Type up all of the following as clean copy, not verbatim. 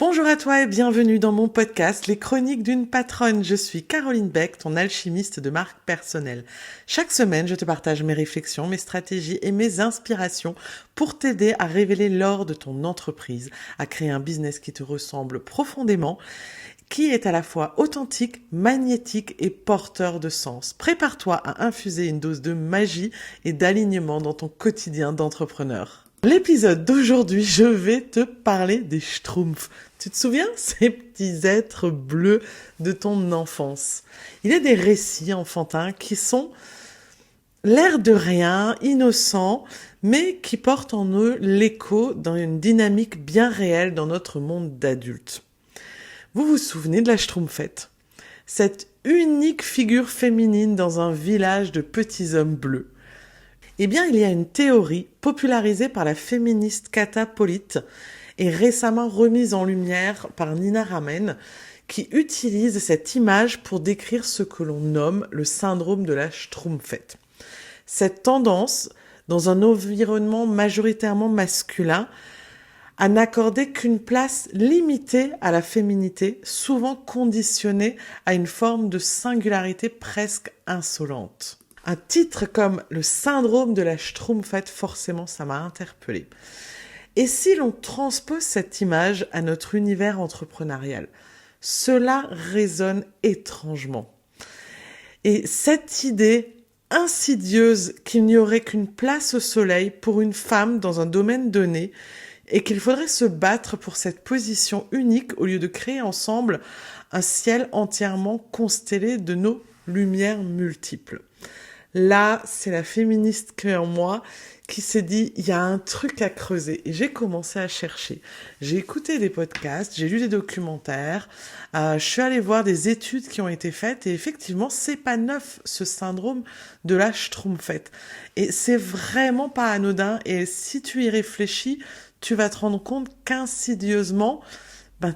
Bonjour à toi et bienvenue dans mon podcast Les Chroniques d'une patronne. Je suis Caroline Beck, ton alchimiste de marque personnelle. Chaque semaine, je te partage mes réflexions, mes stratégies et mes inspirations pour t'aider à révéler l'or de ton entreprise, à créer un business qui te ressemble profondément, qui est à la fois authentique, magnétique et porteur de sens. Prépare-toi à infuser une dose de magie et d'alignement dans ton quotidien d'entrepreneur. L'épisode d'aujourd'hui, je vais te parler des Schtroumpfs. Tu te souviens, ces petits êtres bleus de ton enfance? Il y a des récits enfantins qui sont l'air de rien, innocents, mais qui portent en eux l'écho d'une dynamique bien réelle dans notre monde d'adultes. Vous vous souvenez de la Schtroumpfette? Cette unique figure féminine dans un village de petits hommes bleus. Eh bien, il y a une théorie popularisée par la féministe Kata Polite et récemment remise en lumière par Nina Ramen qui utilise cette image pour décrire ce que l'on nomme le syndrome de la Schtroumpfette. Cette tendance, dans un environnement majoritairement masculin, à n'accorder qu'une place limitée à la féminité, souvent conditionnée à une forme de singularité presque insolente. Un titre comme le syndrome de la Schtroumpfette, forcément, ça m'a interpellée. Et si l'on transpose cette image à notre univers entrepreneurial, cela résonne étrangement. Et cette idée insidieuse qu'il n'y aurait qu'une place au soleil pour une femme dans un domaine donné et qu'il faudrait se battre pour cette position unique au lieu de créer ensemble un ciel entièrement constellé de nos lumières multiples. Là, c'est la féministe qui est en moi qui s'est dit, il y a un truc à creuser. Et j'ai commencé à chercher. J'ai écouté des podcasts, j'ai lu des documentaires, je suis allée voir des études qui ont été faites et effectivement, c'est pas neuf, ce syndrome de la Schtroumpfette. Et c'est vraiment pas anodin et si tu y réfléchis, tu vas te rendre compte qu'insidieusement,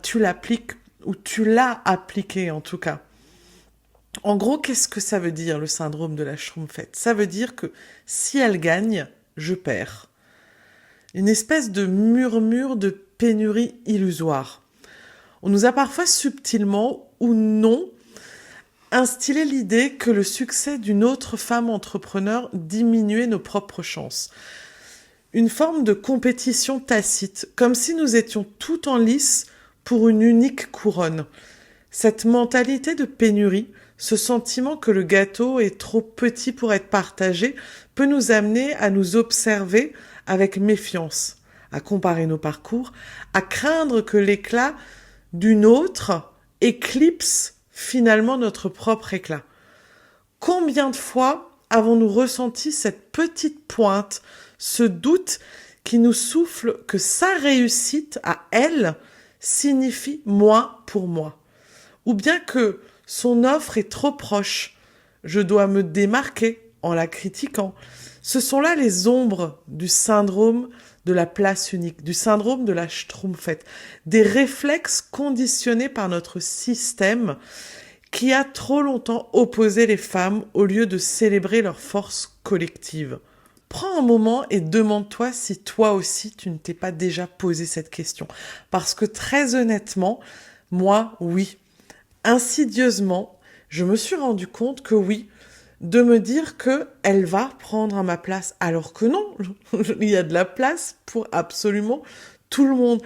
tu l'appliques ou tu l'as appliqué en tout cas. En gros, qu'est-ce que ça veut dire, le syndrome de la Schtroumpfette? Ça veut dire que si elle gagne, je perds. Une espèce de murmure de pénurie illusoire. On nous a parfois subtilement ou non instillé l'idée que le succès d'une autre femme entrepreneur diminuait nos propres chances. Une forme de compétition tacite, comme si nous étions tout en lice pour une unique couronne. Cette mentalité de pénurie, ce sentiment que le gâteau est trop petit pour être partagé, peut nous amener à nous observer avec méfiance, à comparer nos parcours, à craindre que l'éclat d'une autre éclipse finalement notre propre éclat. Combien de fois avons-nous ressenti cette petite pointe, ce doute qui nous souffle que sa réussite à elle signifie moi pour moi, ou bien que son offre est trop proche, je dois me démarquer en la critiquant. Ce sont là les ombres du syndrome de la place unique, du syndrome de la Schtroumpfette, des réflexes conditionnés par notre système qui a trop longtemps opposé les femmes au lieu de célébrer leur force collective. Prends un moment et demande-toi si toi aussi tu ne t'es pas déjà posé cette question. Parce que très honnêtement, moi, oui. Insidieusement, je me suis rendu compte que oui, de me dire que elle va prendre à ma place, alors que non, il y a de la place pour absolument tout le monde.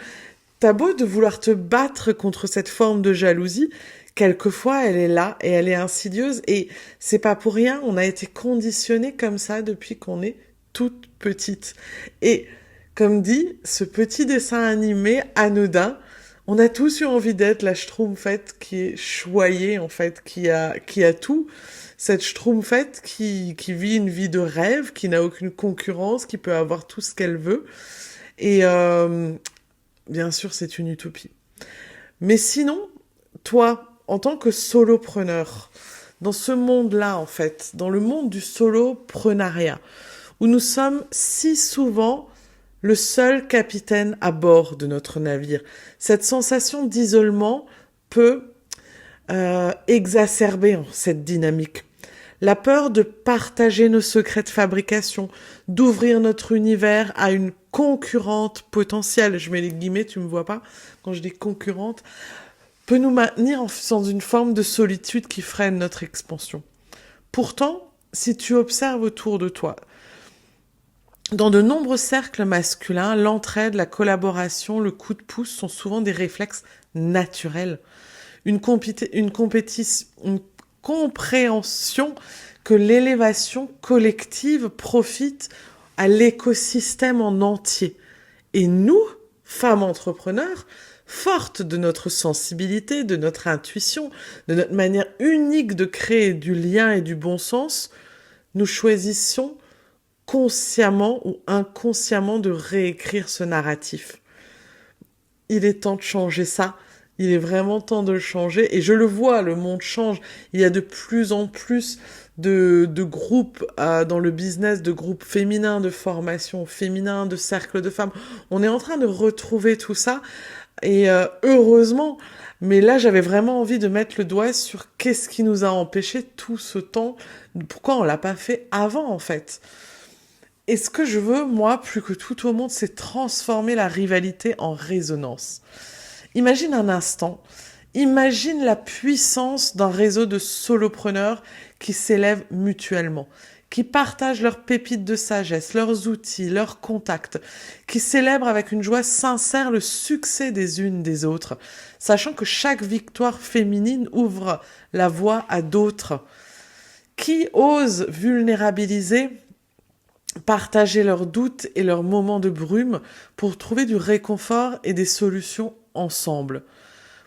T'as beau de vouloir te battre contre cette forme de jalousie, quelquefois elle est là et elle est insidieuse et c'est pas pour rien, on a été conditionné comme ça depuis qu'on est toute petite. Et comme dit, ce petit dessin animé anodin, on a tous eu envie d'être la Schtroumpfette qui est choyée, en fait, qui a tout. Cette Schtroumpfette qui vit une vie de rêve, qui n'a aucune concurrence, qui peut avoir tout ce qu'elle veut. Et bien sûr, c'est une utopie. Mais sinon, toi, en tant que solopreneur, dans ce monde-là, en fait, dans le monde du soloprenariat, où nous sommes si souvent le seul capitaine à bord de notre navire. Cette sensation d'isolement peut exacerber cette dynamique. La peur de partager nos secrets de fabrication, d'ouvrir notre univers à une concurrente potentielle, je mets les guillemets, tu me vois pas quand je dis concurrente, peut nous maintenir dans une forme de solitude qui freine notre expansion. Pourtant, si tu observes autour de toi, dans de nombreux cercles masculins, l'entraide, la collaboration, le coup de pouce sont souvent des réflexes naturels. Une compréhension que l'élévation collective profite à l'écosystème en entier. Et nous, femmes entrepreneurs, fortes de notre sensibilité, de notre intuition, de notre manière unique de créer du lien et du bon sens, nous choisissons consciemment ou inconsciemment de réécrire ce narratif. Il est temps de changer ça. Il est vraiment temps de le changer. Et je le vois, le monde change. Il y a de plus en plus de groupes dans le business, de groupes féminins, de formations féminins, de cercles de femmes. On est en train de retrouver tout ça. Et heureusement, mais là j'avais vraiment envie de mettre le doigt sur qu'est-ce qui nous a empêché tout ce temps. Pourquoi on l'a pas fait avant en fait. Et ce que je veux, moi, plus que tout au monde, c'est transformer la rivalité en résonance. Imagine un instant, imagine la puissance d'un réseau de solopreneurs qui s'élèvent mutuellement, qui partagent leurs pépites de sagesse, leurs outils, leurs contacts, qui célèbrent avec une joie sincère le succès des unes des autres, sachant que chaque victoire féminine ouvre la voie à d'autres, qui osent vulnérabiliser, partager leurs doutes et leurs moments de brume pour trouver du réconfort et des solutions ensemble.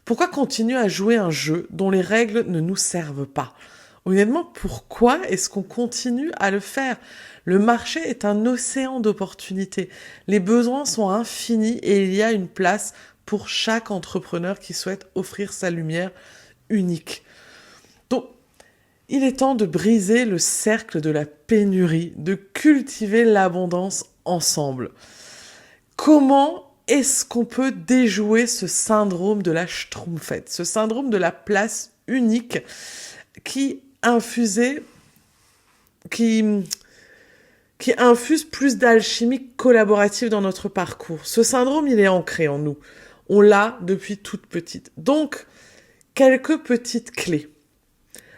Pourquoi continuer à jouer un jeu dont les règles ne nous servent pas ? Honnêtement, pourquoi est-ce qu'on continue à le faire ? Le marché est un océan d'opportunités. Les besoins sont infinis et il y a une place pour chaque entrepreneur qui souhaite offrir sa lumière unique. Donc, il est temps de briser le cercle de la pénurie, de cultiver l'abondance ensemble. Comment est-ce qu'on peut déjouer ce syndrome de la Schtroumpfette, ce syndrome de la place unique qui infuse plus d'alchimie collaborative dans notre parcours. Ce syndrome, il est ancré en nous. On l'a depuis toute petite. Donc, quelques petites clés.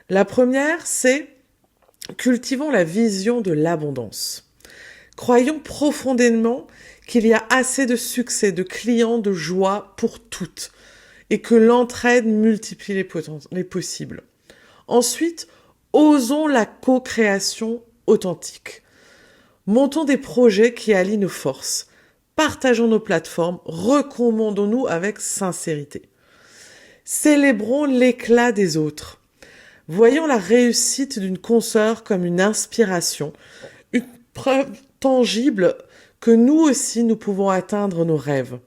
La première, c'est cultivons la vision de l'abondance. Croyons profondément qu'il y a assez de succès, de clients, de joie pour toutes et que l'entraide multiplie les possibles. Ensuite, osons la co-création authentique. Montons des projets qui allient nos forces. Partageons nos plateformes, recommandons-nous avec sincérité. Célébrons l'éclat des autres. Voyons la réussite d'une consoeur comme une inspiration, une preuve tangible que nous aussi nous pouvons atteindre nos rêves.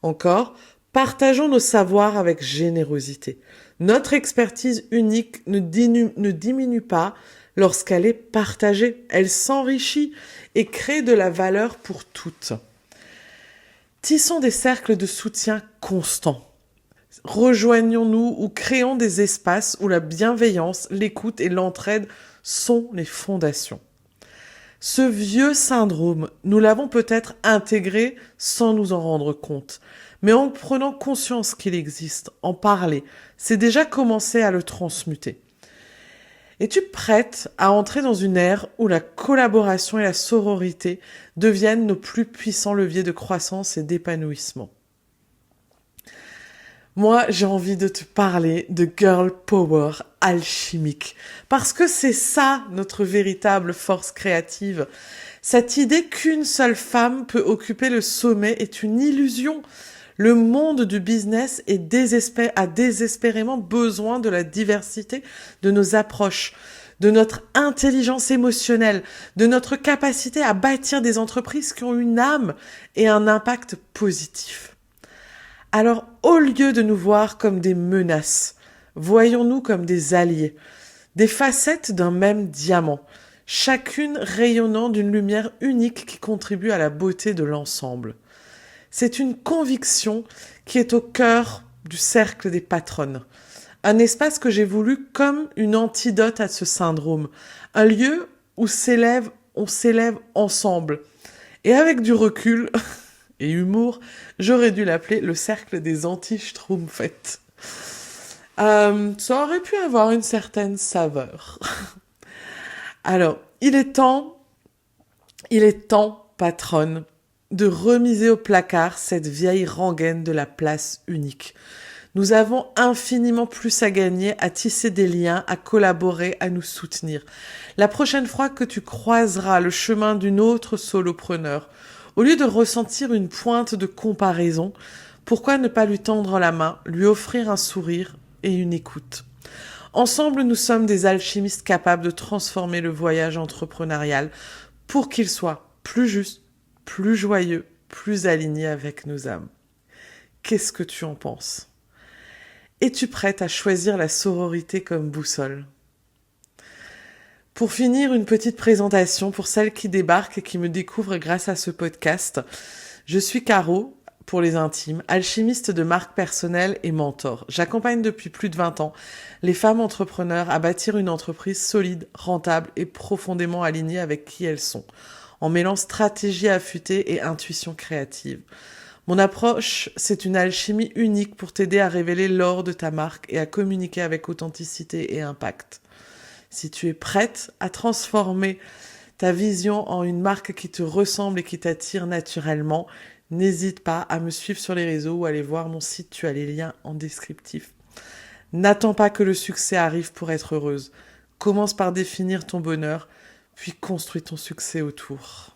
Encore, partageons nos savoirs avec générosité. Notre expertise unique ne diminue pas lorsqu'elle est partagée. Elle s'enrichit et crée de la valeur pour toutes. Tissons des cercles de soutien constants. Rejoignons-nous ou créons des espaces où la bienveillance, l'écoute et l'entraide sont les fondations. Ce vieux syndrome, nous l'avons peut-être intégré sans nous en rendre compte. Mais en prenant conscience qu'il existe, en parler, c'est déjà commencer à le transmuter. Es-tu prête à entrer dans une ère où la collaboration et la sororité deviennent nos plus puissants leviers de croissance et d'épanouissement ? Moi, j'ai envie de te parler de girl power alchimique. Parce que c'est ça notre véritable force créative. Cette idée qu'une seule femme peut occuper le sommet est une illusion. Le monde du business a désespérément besoin de la diversité de nos approches, de notre intelligence émotionnelle, de notre capacité à bâtir des entreprises qui ont une âme et un impact positif. Alors, au lieu de nous voir comme des menaces, voyons-nous comme des alliés, des facettes d'un même diamant, chacune rayonnant d'une lumière unique qui contribue à la beauté de l'ensemble. C'est une conviction qui est au cœur du cercle des patronnes. Un espace que j'ai voulu comme une antidote à ce syndrome. Un lieu où on s'élève ensemble. Et avec du recul et humour, j'aurais dû l'appeler le cercle des anti-schtroumpfettes. Ça aurait pu avoir une certaine saveur. Alors, il est temps, patronne, de remiser au placard cette vieille rengaine de la place unique. Nous avons infiniment plus à gagner, à tisser des liens, à collaborer, à nous soutenir. La prochaine fois que tu croiseras le chemin d'une autre solopreneur, au lieu de ressentir une pointe de comparaison, pourquoi ne pas lui tendre la main, lui offrir un sourire et une écoute? Ensemble, nous sommes des alchimistes capables de transformer le voyage entrepreneurial pour qu'il soit plus juste, plus joyeux, plus aligné avec nos âmes. Qu'est-ce que tu en penses? Es-tu prête à choisir la sororité comme boussole? Pour finir, une petite présentation pour celles qui débarquent et qui me découvrent grâce à ce podcast. Je suis Caro, pour les intimes, alchimiste de marque personnelle et mentor. J'accompagne depuis plus de 20 ans les femmes entrepreneurs à bâtir une entreprise solide, rentable et profondément alignée avec qui elles sont, en mêlant stratégie affûtée et intuition créative. Mon approche, c'est une alchimie unique pour t'aider à révéler l'or de ta marque et à communiquer avec authenticité et impact. Si tu es prête à transformer ta vision en une marque qui te ressemble et qui t'attire naturellement, n'hésite pas à me suivre sur les réseaux ou à aller voir mon site, tu as les liens en descriptif. N'attends pas que le succès arrive pour être heureuse. Commence par définir ton bonheur, puis construis ton succès autour.